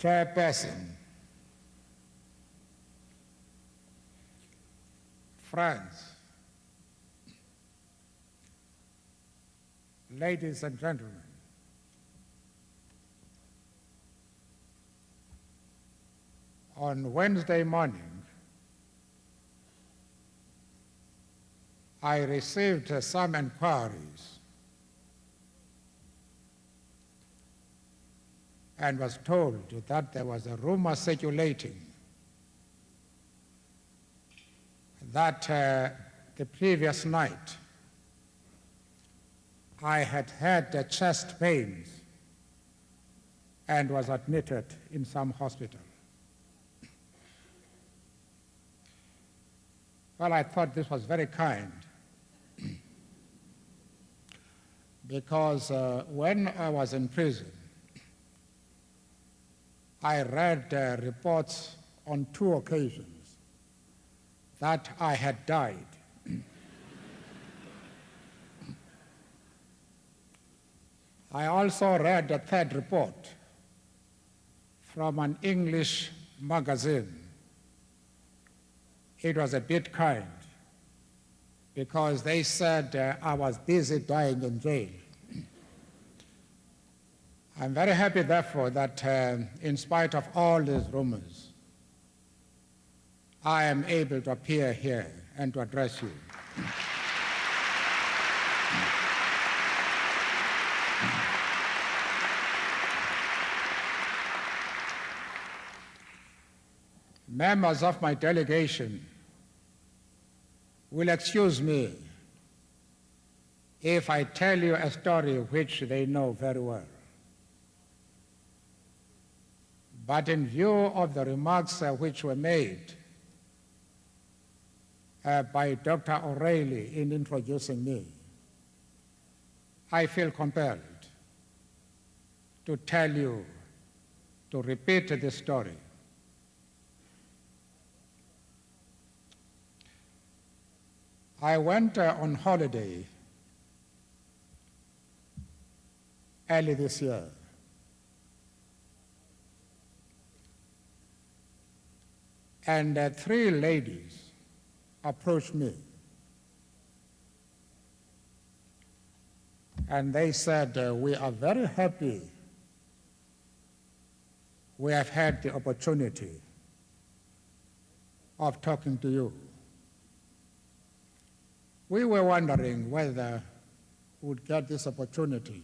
Chairperson, friends, ladies and gentlemen, on Wednesday morning, I received some inquiries and was told that there was a rumor circulating that the previous night I had had chest pains and was admitted in some hospital. Well, I thought this was very kind because when I was in prison, I read reports on 2 occasions that I had died. I also read a 3rd report from an English magazine. It was a bit kind because they said I was busy dying in jail. I'm very happy, therefore, that in spite of all these rumors, I am able to appear here and to address you. Members of my delegation will excuse me if I tell you a story which they know very well. But in view of the remarks which were made by Dr. O'Reilly in introducing me, I feel compelled to tell you, to repeat this story. I went on holiday early this year. And 3 ladies approached me. And they said, we are very happy we have had the opportunity of talking to you. We were wondering whether we would get this opportunity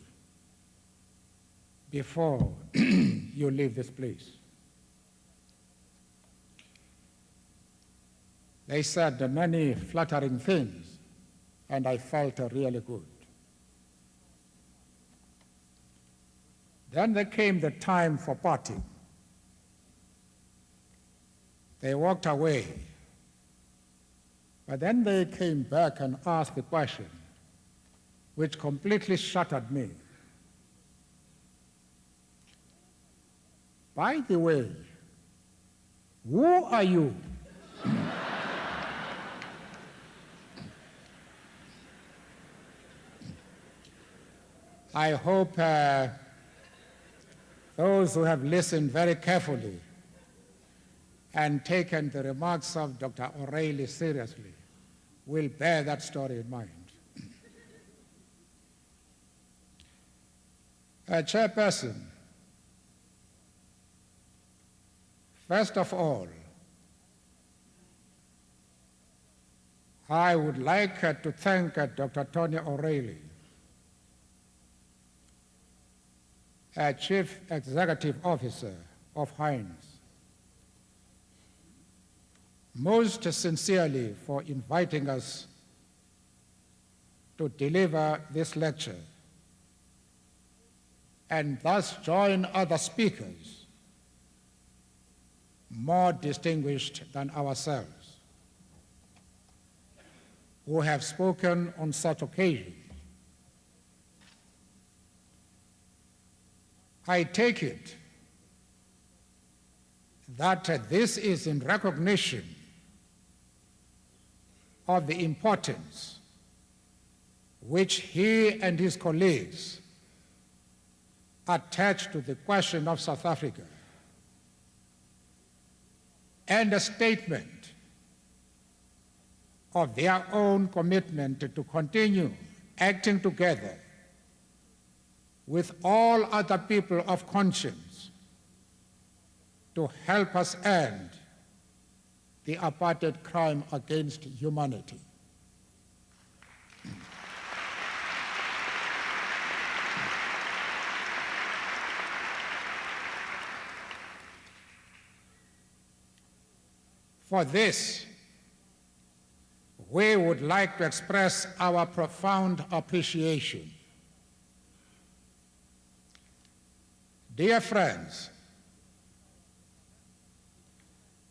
before you leave this place. They said many flattering things, and I felt really good. Then there came the time for parting. They walked away, but then they came back and asked a question which completely shattered me. By the way, who are you? I hope those who have listened very carefully and taken the remarks of Dr. O'Reilly seriously will bear that story in mind. Chairperson, first of all, I would like to thank Dr. Tony O'Reilly, Chief Executive Officer of Heinz, most sincerely for inviting us to deliver this lecture and thus join other speakers more distinguished than ourselves who have spoken on such occasions. I take it that this is in recognition of the importance which he and his colleagues attach to the question of South Africa and a statement of their own commitment to continue acting together with all other people of conscience to help us end the apartheid crime against humanity. For this, we would like to express our profound appreciation. Dear friends,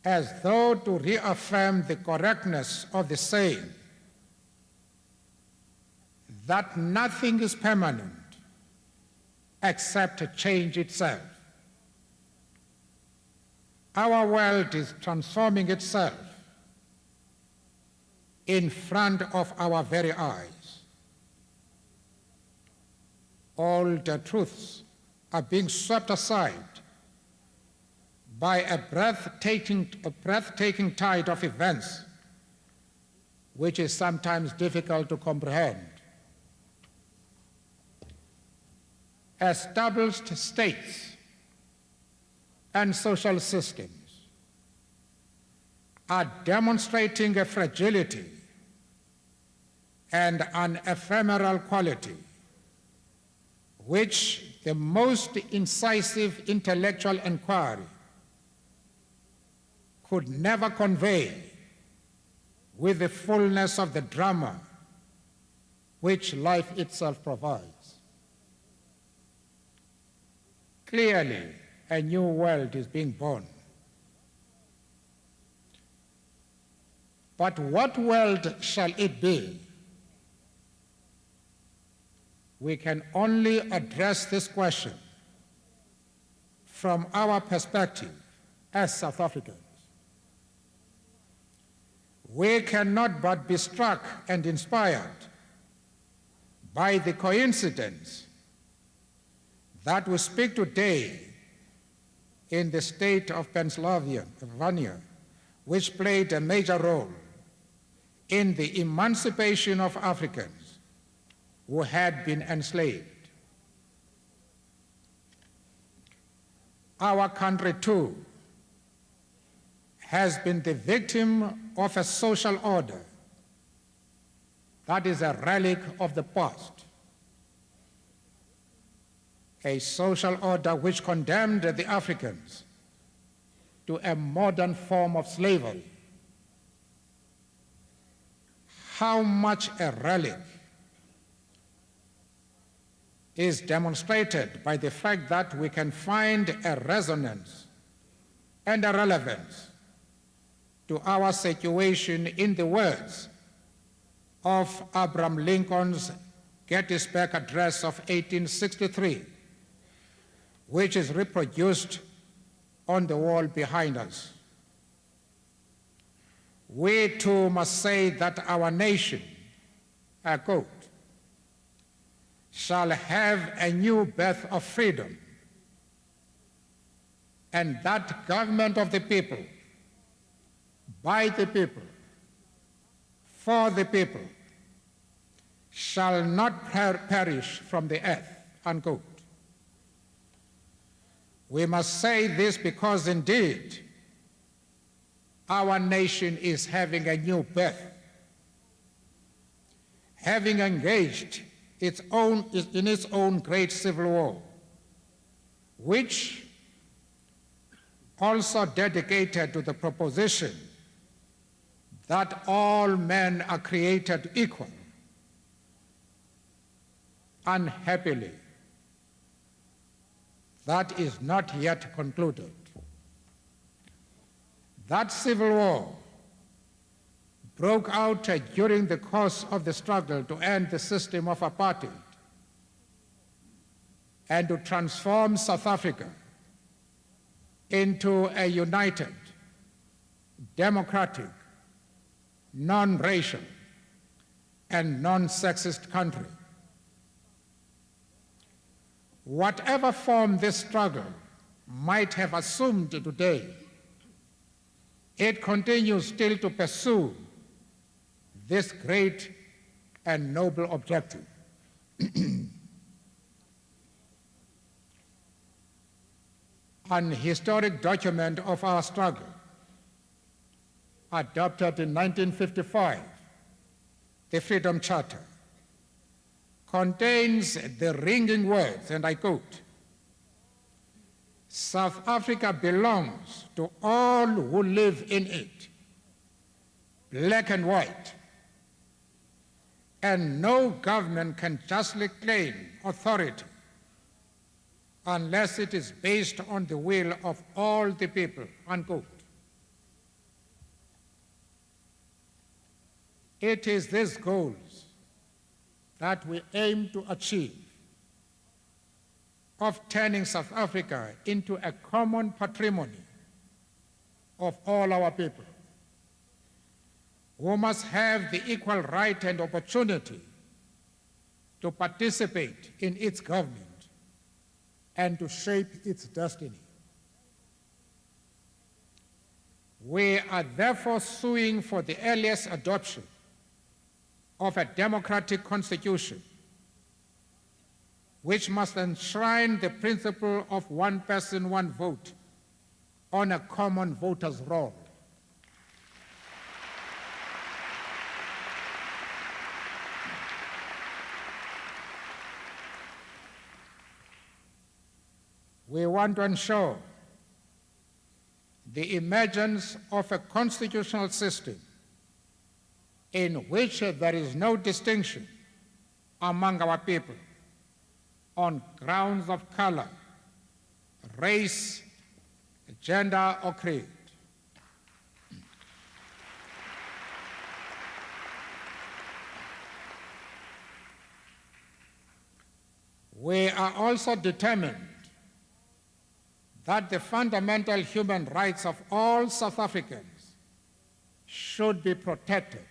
as though to reaffirm the correctness of the saying that nothing is permanent except change itself, our world is transforming itself in front of our very eyes. Old truths are being swept aside by a breathtaking tide of events which is sometimes difficult to comprehend. Established states and social systems are demonstrating a fragility and an ephemeral quality which the most incisive intellectual inquiry could never convey with the fullness of the drama which life itself provides. Clearly, a new world is being born. But what world shall it be? We can only address this question from our perspective as South Africans. We cannot but be struck and inspired by the coincidence that we speak today in the state of Pennsylvania, which played a major role in the emancipation of Africans who had been enslaved. Our country, too, has been the victim of a social order that is a relic of the past. A social order which condemned the Africans to a modern form of slavery. How much a relic is demonstrated by the fact that we can find a resonance and a relevance to our situation in the words of Abraham Lincoln's Gettysburg Address of 1863, which is reproduced on the wall behind us. We too must say that our nation, I quote, shall have a new birth of freedom, and that government of the people, by the people, for the people, shall not perish from the earth, unquote. We must say this because indeed our nation is having a new birth, having engaged in its own great civil war, which also dedicated to the proposition that all men are created equal. Unhappily, that is not yet concluded. That civil war broke out during the course of the struggle to end the system of apartheid and to transform South Africa into a united, democratic, non-racial, and non-sexist country. Whatever form this struggle might have assumed today, it continues still to pursue this great and noble objective. An historic document of our struggle, adopted in 1955, the Freedom Charter, contains the ringing words, and I quote, "South Africa belongs to all who live in it, black and white, and no government can justly claim authority unless it is based on the will of all the people," unquote. It is these goals that we aim to achieve, of turning South Africa into a common patrimony of all our people, who must have the equal right and opportunity to participate in its government and to shape its destiny. We are therefore suing for the earliest adoption of a democratic constitution, which must enshrine the principle of one person, one vote on a common voter's roll. We want to ensure the emergence of a constitutional system in which there is no distinction among our people on grounds of color, race, gender, or creed. We are also determined that the fundamental human rights of all South Africans should be protected.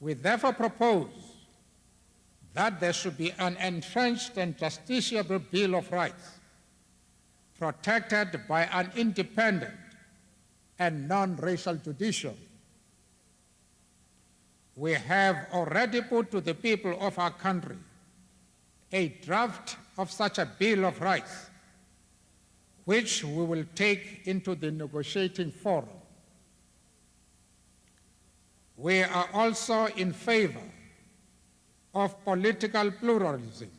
We therefore propose that there should be an entrenched and justiciable Bill of Rights, protected by an independent and non-racial judiciary. We have already put to the people of our country a draft of such a Bill of Rights, which we will take into the negotiating forum. We are also in favor of political pluralism,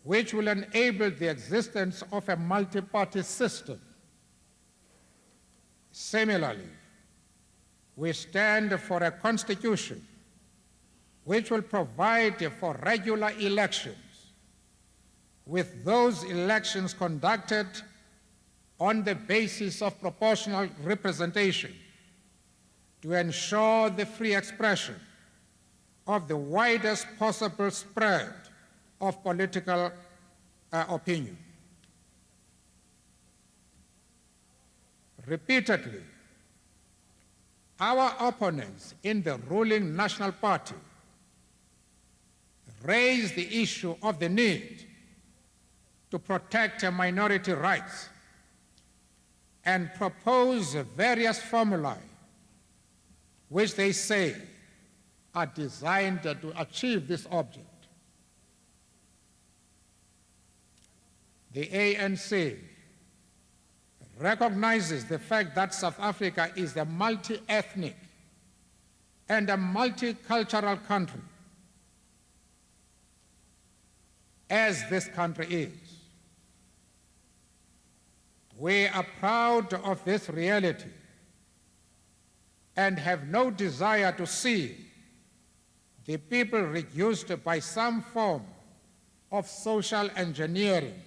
which will enable the existence of a multi-party system. Similarly, we stand for a constitution which will provide for regular elections, with those elections conducted on the basis of proportional representation to ensure the free expression of the widest possible spread of political opinion. Repeatedly, our opponents in the ruling National Party raised the issue of the need to protect minority rights and propose various formulae which they say are designed to achieve this object. The ANC recognizes the fact that South Africa is a multi-ethnic and a multicultural country, as this country is. We are proud of this reality and have no desire to see the people reduced by some form of social engineering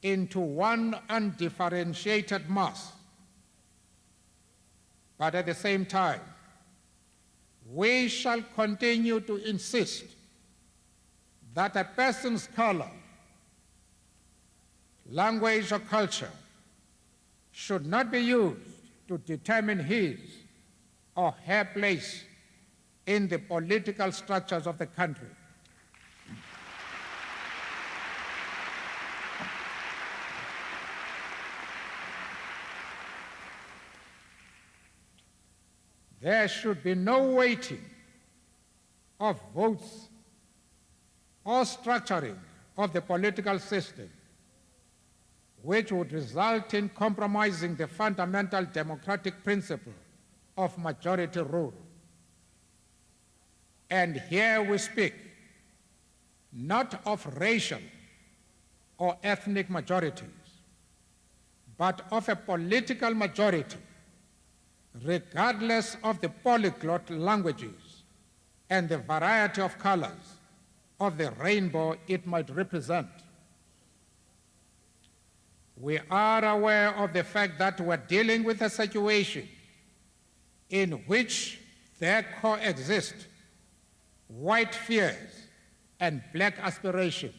into one undifferentiated mass. But at the same time, we shall continue to insist that a person's color, language, or culture should not be used to determine his or her place in the political structures of the country. there should be no weighting of votes or structuring of the political system which would result in compromising the fundamental democratic principle of majority rule. And here we speak not of racial or ethnic majorities, but of a political majority, regardless of the polyglot languages and the variety of colors of the rainbow it might represent. We are aware of the fact that we're dealing with a situation in which there coexist white fears and black aspirations.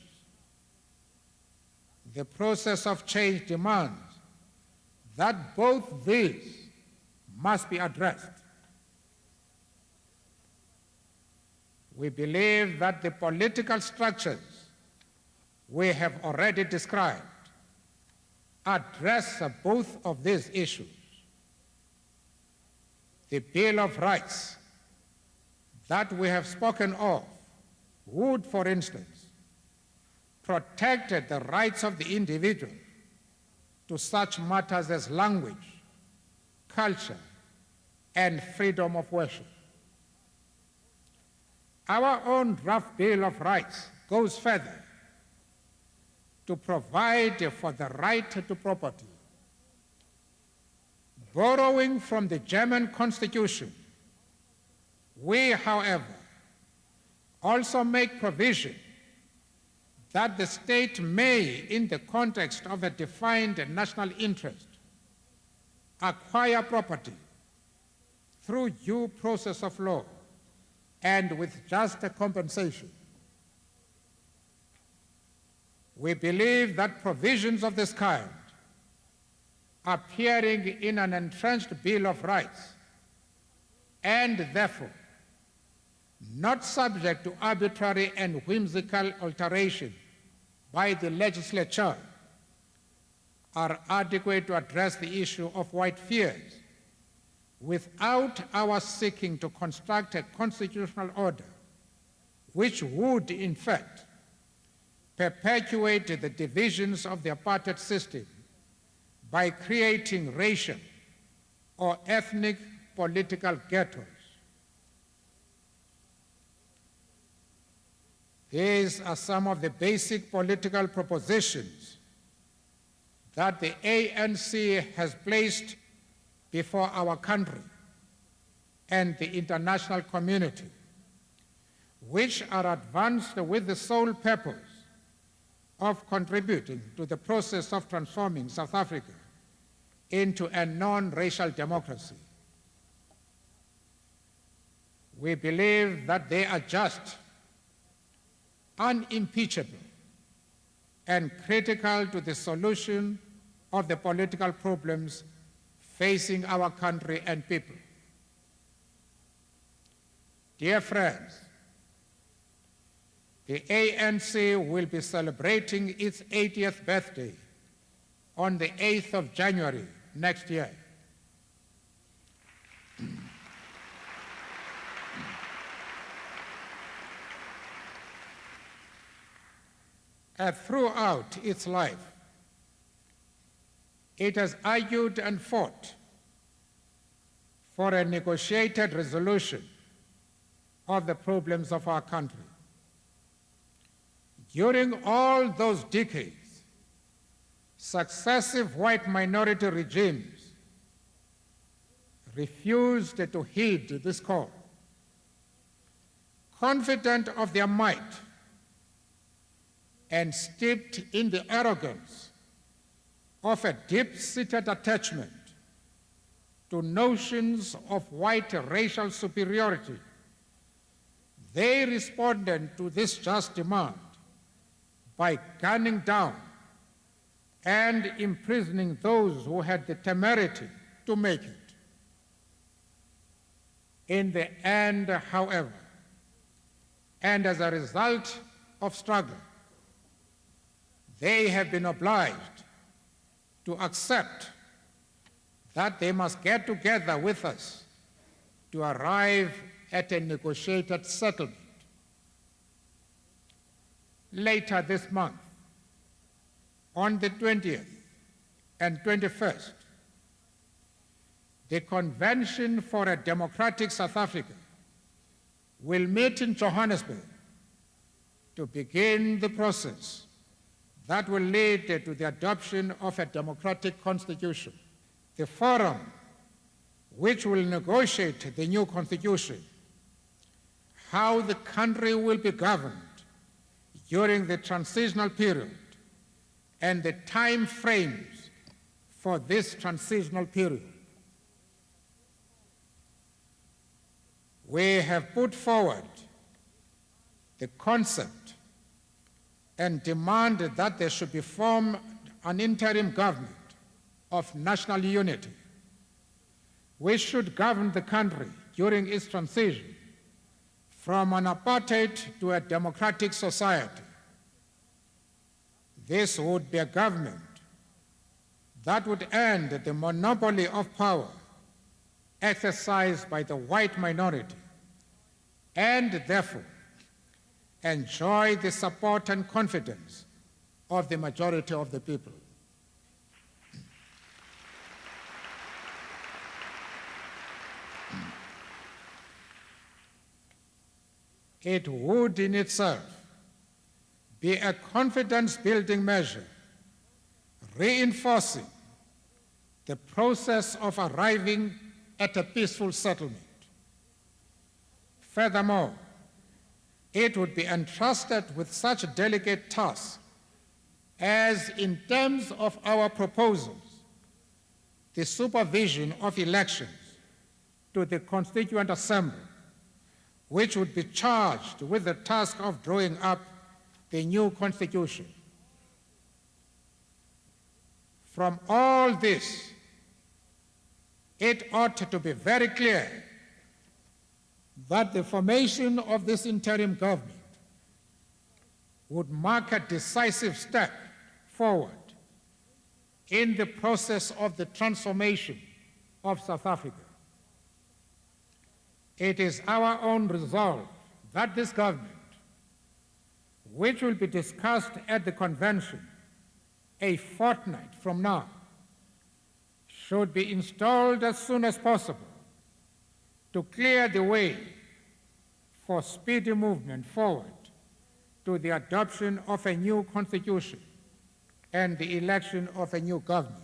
The process of change demands that both these must be addressed. We believe that the political structures we have already described address both of these issues. The Bill of Rights that we have spoken of would, for instance, protect the rights of the individual to such matters as language, culture, and freedom of worship. Our own draft Bill of Rights goes further to provide for the right to property. Borrowing from the German Constitution, we, however, also make provision that the state may, in the context of a defined national interest, acquire property through due process of law and with just compensation. We believe that provisions of this kind, appearing in an entrenched Bill of Rights, and therefore not subject to arbitrary and whimsical alteration by the legislature, are adequate to address the issue of white fears without our seeking to construct a constitutional order which would, in fact, perpetuate the divisions of the apartheid system by creating racial or ethnic political ghettos. These are some of the basic political propositions that the ANC has placed before our country and the international community, which are advanced with the sole purpose of contributing to the process of transforming South Africa into a non-racial democracy. We believe that they are just, unimpeachable, and critical to the solution of the political problems facing our country and people. Dear friends, the ANC will be celebrating its 80th birthday on the 8th of January next year. Throughout its life, it has argued and fought for a negotiated resolution of the problems of our country. During all those decades, successive white minority regimes refused to heed this call. Confident of their might and steeped in the arrogance of a deep-seated attachment to notions of white racial superiority, they responded to this just demand by gunning down and imprisoning those who had the temerity to make it. In the end, however, and as a result of struggle, they have been obliged to accept that they must get together with us to arrive at a negotiated settlement. Later this month, on the 20th and 21st, the Convention for a Democratic South Africa will meet in Johannesburg to begin the process that will lead to the adoption of a democratic constitution. The forum, which will negotiate the new constitution, how the country will be governed during the transitional period, and the time frames for this transitional period. We have put forward the concept and demanded that there should be formed an interim government of national unity, which should govern the country during its transition from an apartheid to a democratic society. This would be a government that would end the monopoly of power exercised by the white minority, and therefore enjoy the support and confidence of the majority of the people. It would in itself be a confidence-building measure, reinforcing the process of arriving at a peaceful settlement. Furthermore, it would be entrusted with such delicate tasks as, in terms of our proposals, the supervision of elections to the Constituent Assembly, which would be charged with the task of drawing up the new constitution. From all this, it ought to be very clear that the formation of this interim government would mark a decisive step forward in the process of the transformation of South Africa. It is our own resolve that this government, which will be discussed at the convention a fortnight from now, should be installed as soon as possible to clear the way for speedy movement forward to the adoption of a new constitution and the election of a new government.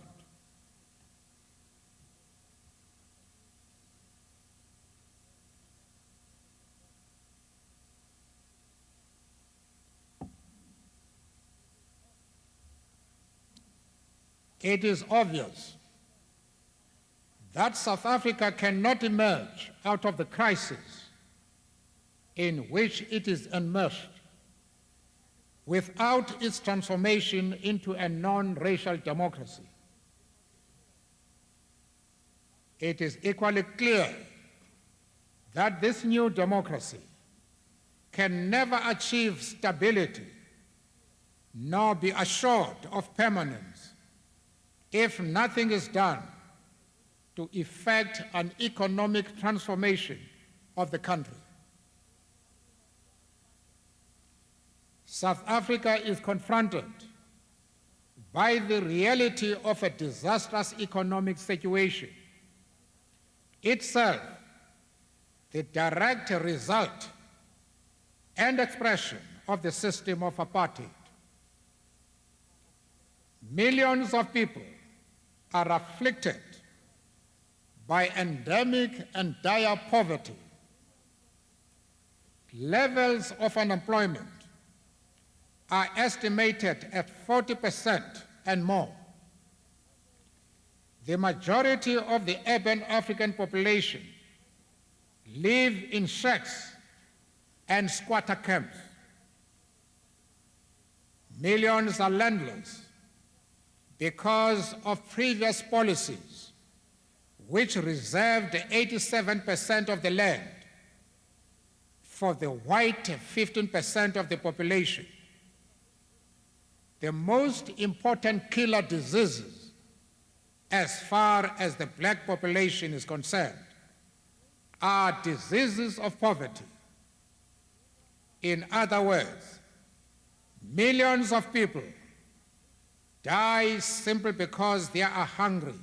It is obvious that South Africa cannot emerge out of the crisis in which it is immersed without its transformation into a non-racial democracy. It is equally clear that this new democracy can never achieve stability nor be assured of permanence if nothing is done to effect an economic transformation of the country. South Africa is confronted by the reality of a disastrous economic situation, itself the direct result and expression of the system of apartheid. Millions of people are afflicted by endemic and dire poverty. Levels of unemployment are estimated at 40% and more. The majority of the urban African population live in shacks and squatter camps. Millions are landless because of previous policies which reserved 87% of the land for the white 15% of the population. The most important killer diseases as far as the black population is concerned are diseases of poverty. In other words, millions of people die simply because they are hungry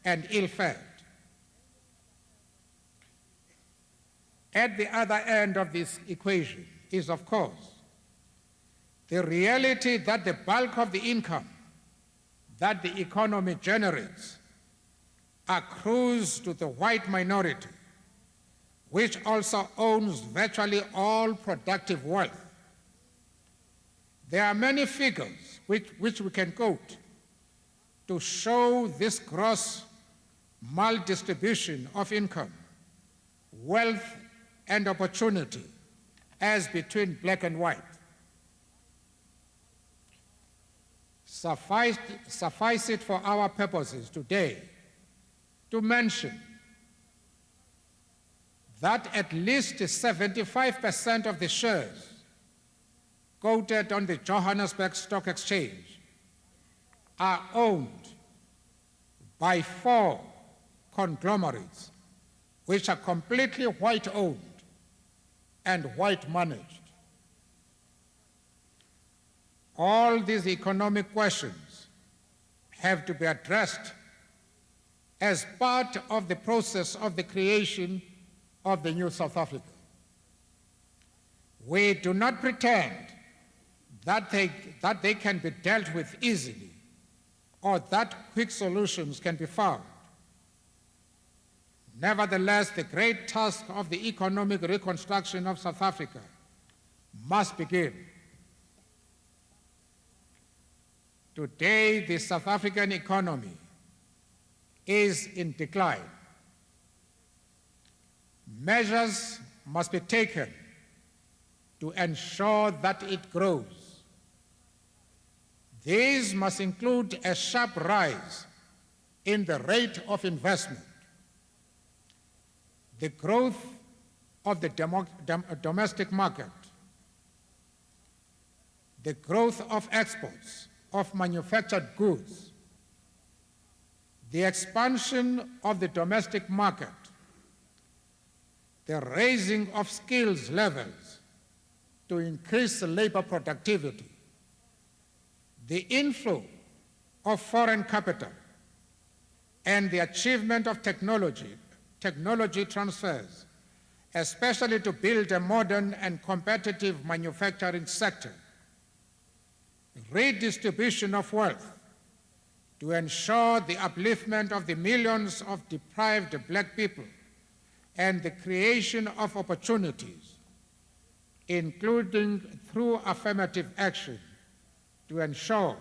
and ill-fed. At the other end of this equation is, of course, the reality that the bulk of the income that the economy generates accrues to the white minority, which also owns virtually all productive wealth. There are many figures which we can quote to show this gross maldistribution of income, wealth, and opportunity as between black and white. Suffice it for our purposes today to mention that at least 75% of the shares quoted on the Johannesburg Stock Exchange are owned by 4 conglomerates which are completely white-owned and white-managed. All these economic questions have to be addressed as part of the process of the creation of the new South Africa. We do not pretend that they can be dealt with easily or that quick solutions can be found. Nevertheless, the great task of the economic reconstruction of South Africa must begin. Today, the South African economy is in decline. Measures must be taken to ensure that it grows. These must include a sharp rise in the rate of investment, the growth of the domestic market, the growth of exports of manufactured goods, the expansion of the domestic market, the raising of skills levels to increase labor productivity, the inflow of foreign capital, and the achievement of technology transfers, especially to build a modern and competitive manufacturing sector, redistribution of wealth to ensure the upliftment of the millions of deprived black people, and the creation of opportunities, including through affirmative action to ensure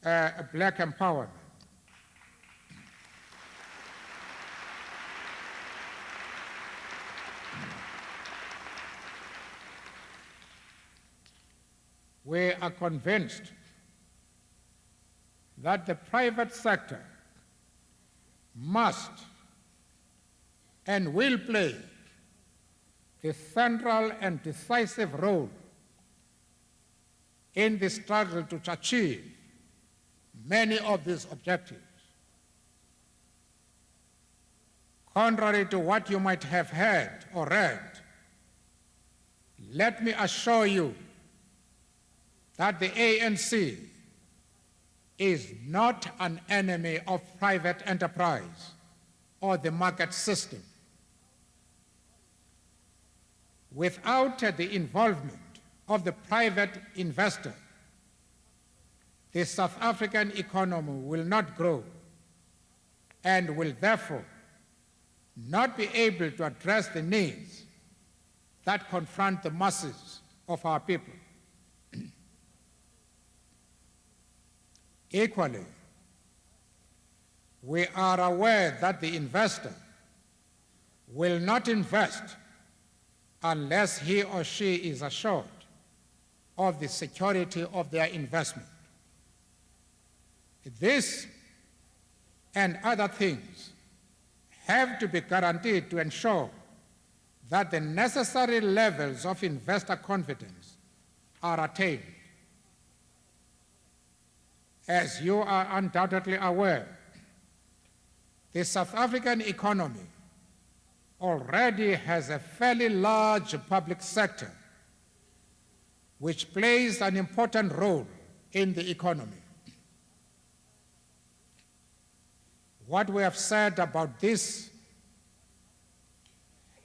black empowerment. We are convinced that the private sector must and will play the central and decisive role in the struggle to achieve many of these objectives. Contrary to what you might have heard or read, let me assure you that the ANC is not an enemy of private enterprise or the market system. Without the involvement of the private investor, the South African economy will not grow and will therefore not be able to address the needs that confront the masses of our people. Equally, we are aware that the investor will not invest unless he or she is assured of the security of their investment. This and other things have to be guaranteed to ensure that the necessary levels of investor confidence are attained. As you are undoubtedly aware, the South African economy already has a fairly large public sector which plays an important role in the economy. What we have said about this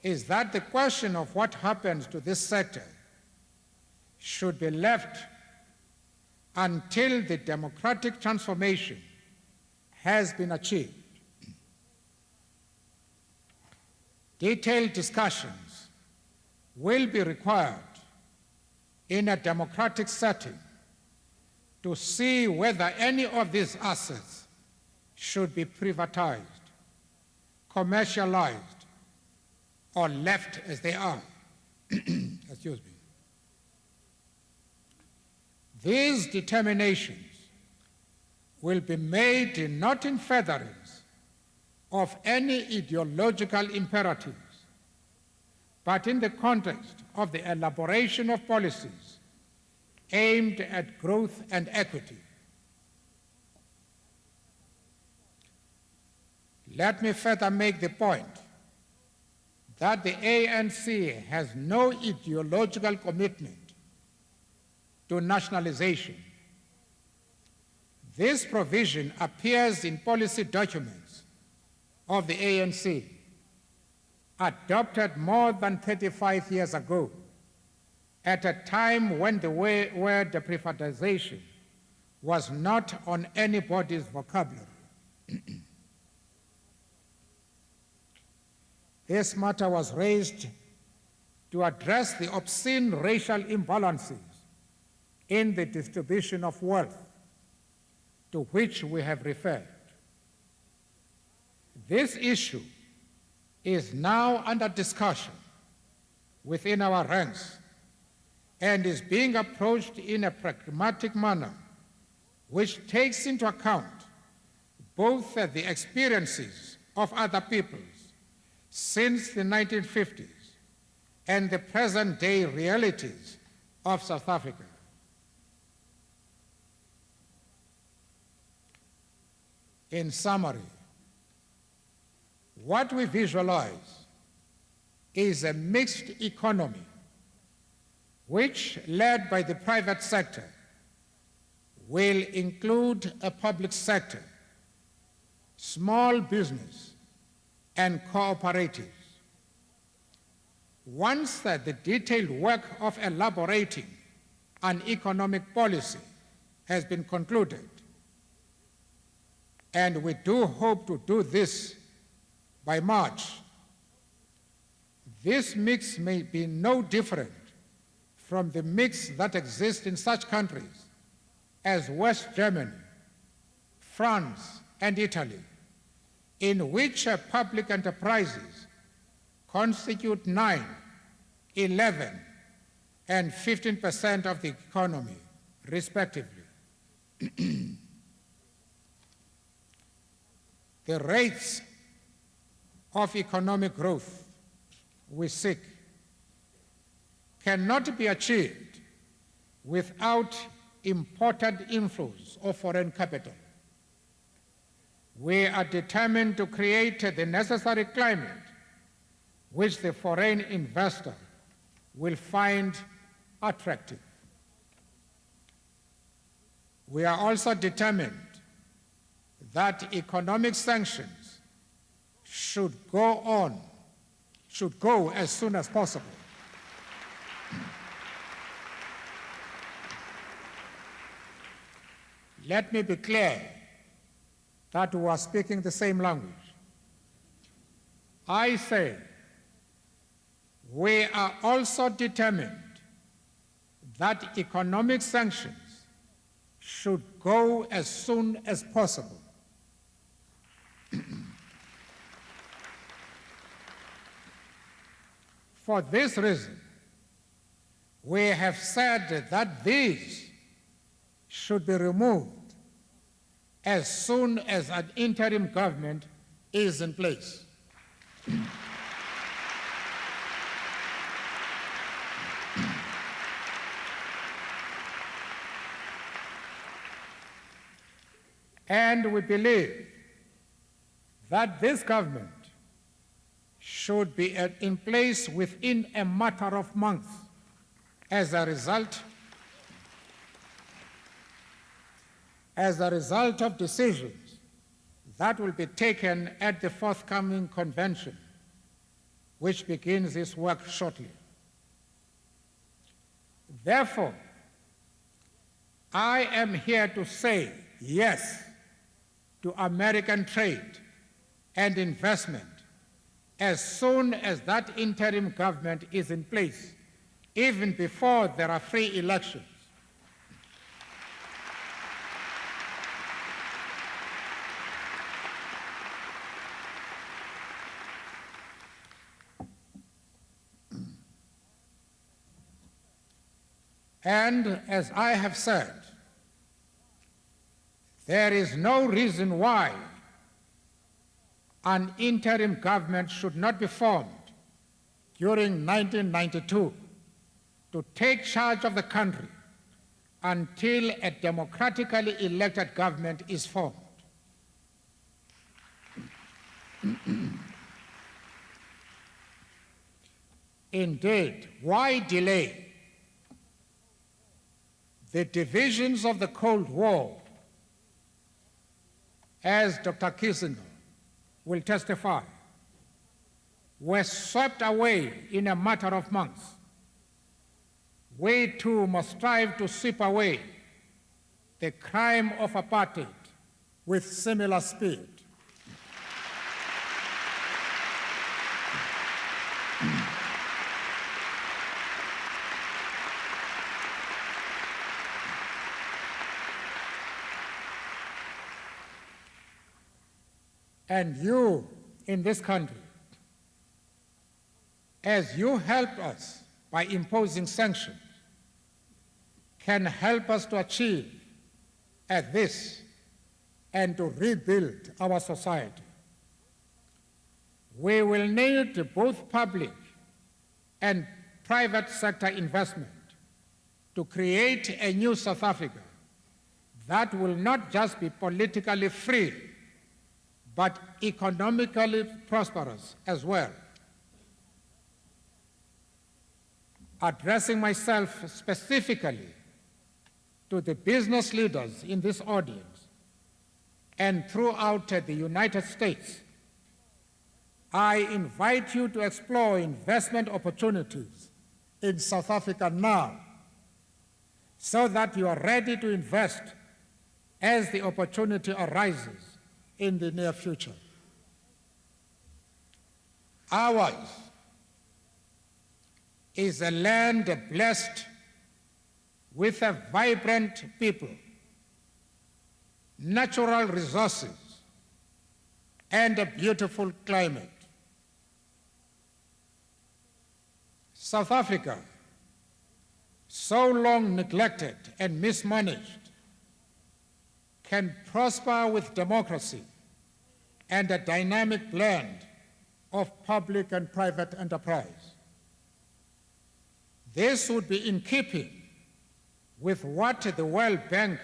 is that the question of what happens to this sector should be left until the democratic transformation has been achieved. Detailed discussions will be required in a democratic setting to see whether any of these assets should be privatized, commercialized, or left as they are. Excuse me. These determinations will be made not in furtherance of any ideological imperatives, but in the context of the elaboration of policies aimed at growth and equity. Let me further make the point that the ANC has no ideological commitment to nationalization. This provision appears in policy documents of the ANC, adopted more than 35 years ago, at a time when the word privatization was not on anybody's vocabulary. This matter was raised to address the obscene racial imbalances in the distribution of wealth to which we have referred. This issue is now under discussion within our ranks and is being approached in a pragmatic manner which takes into account both the experiences of other peoples since the 1950s and the present-day realities of South Africa. In summary, what we visualize is a mixed economy which, led by the private sector, will include a public sector, small business, and cooperatives. Once the detailed work of elaborating an economic policy has been concluded, and we do hope to do this by March, this mix may be no different from the mix that exists in such countries as West Germany, France, and Italy, in which public enterprises constitute 9, 11, and 15% of the economy, respectively. The rates of economic growth we seek cannot be achieved without imported inflows of foreign capital. We are determined to create the necessary climate which the foreign investor will find attractive. We are also determined that economic sanctions should go as soon as possible. Let me be clear that we are speaking the same language. I say we are also determined that economic sanctions should go as soon as possible. For this reason, we have said that these should be removed as soon as an interim government is in place. And we believe that this government should be in place within a matter of months as a result of decisions that will be taken at the forthcoming convention, which begins its work shortly. Therefore, I am here to say yes to American trade and investment as soon as that interim government is in place, even before there are free elections. And as I have said, there is no reason why an interim government should not be formed during 1992 to take charge of the country until a democratically elected government is formed. Indeed, why delay? The divisions of the Cold War, as Dr. Kissinger will testify, were swept away in a matter of months. We too must strive to sweep away the crime of apartheid with similar speed. And you in this country, as you helped us by imposing sanctions, can help us to achieve this and to rebuild our society. We will need both public and private sector investment to create a new South Africa that will not just be politically free, but economically prosperous as well. Addressing myself specifically to the business leaders in this audience and throughout the United States, I invite you to explore investment opportunities in South Africa now, so that you are ready to invest as the opportunity arises in the near future. Ours is a land blessed with a vibrant people, natural resources, and a beautiful climate. South Africa, so long neglected and mismanaged, can prosper with democracy and a dynamic blend of public and private enterprise. This would be in keeping with what the World Bank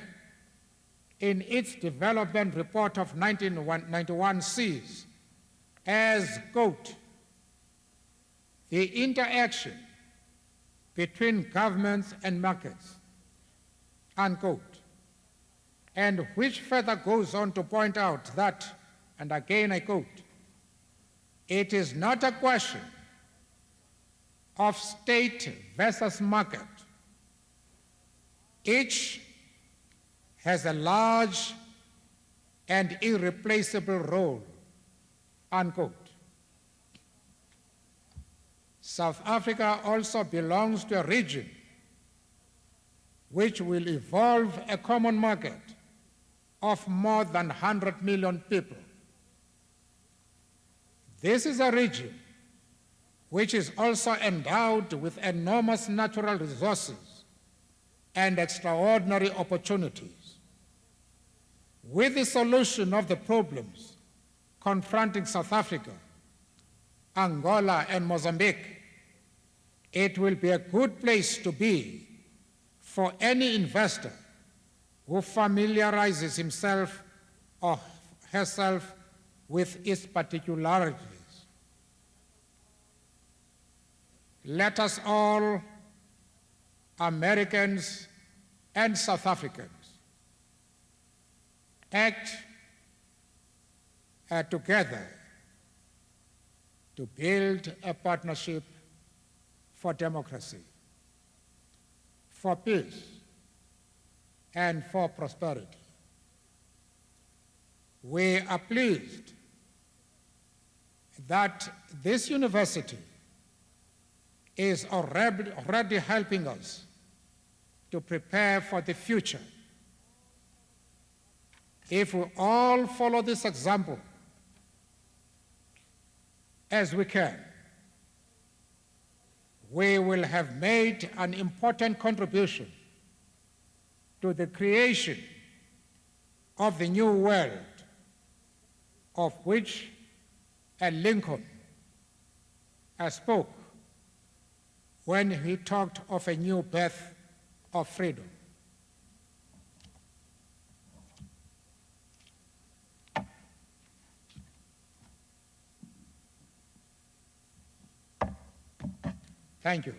in its development report of 1991 sees as, quote, the interaction between governments and markets, unquote, and which further goes on to point out that, and again I quote, it is not a question of state versus market. Each has a large and irreplaceable role, unquote. South Africa also belongs to a region which will evolve a common market of more than 100 million people. This is a region which is also endowed with enormous natural resources and extraordinary opportunities. With the solution of the problems confronting South Africa, Angola, and Mozambique, it will be a good place to be for any investor who familiarizes himself or herself with its particularities. Let us all, Americans and South Africans, act together to build a partnership for democracy, for peace, and for prosperity. We are pleased that this university is already helping us to prepare for the future. If we all follow this example as we can, we will have made an important contribution to the creation of the new world of which Lincoln spoke when he talked of a new birth of freedom. Thank you.